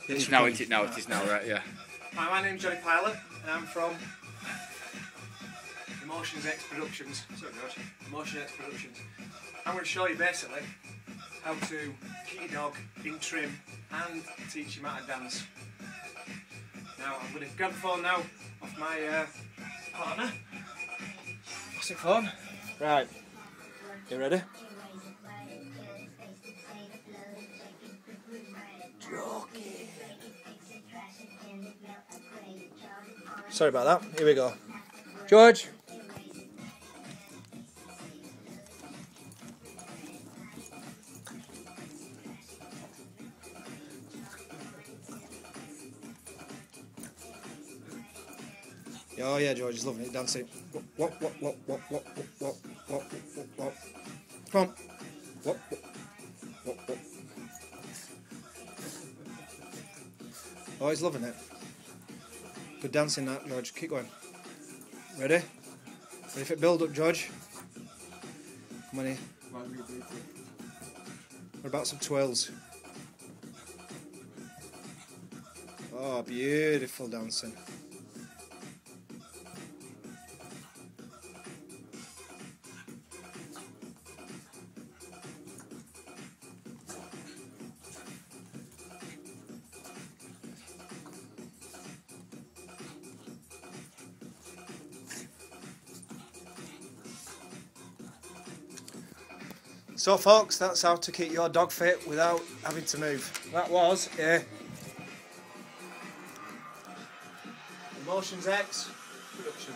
It's now, isn't it? Now it is now, right? Yeah. Hi, my name's Johnny Pilot, and I'm from Emotions X Productions. Sorry, George. Emotion X Productions. I'm going to show you basically how to keep your dog in trim and teach him how to dance. Now, I'm going to grab the phone now off my partner. What's it phone? Right. You ready? Joking. Sorry about that. Here we go. George. Oh yeah, George is loving it, dancing. What? Come on. What? Oh, he's loving it. Good dancing that, George. Keep going. Ready? Ready for it build up, George? Come on here. What about some twirls? Oh, beautiful dancing. So folks, that's how to keep your dog fit without having to move. That was Emotions X Production.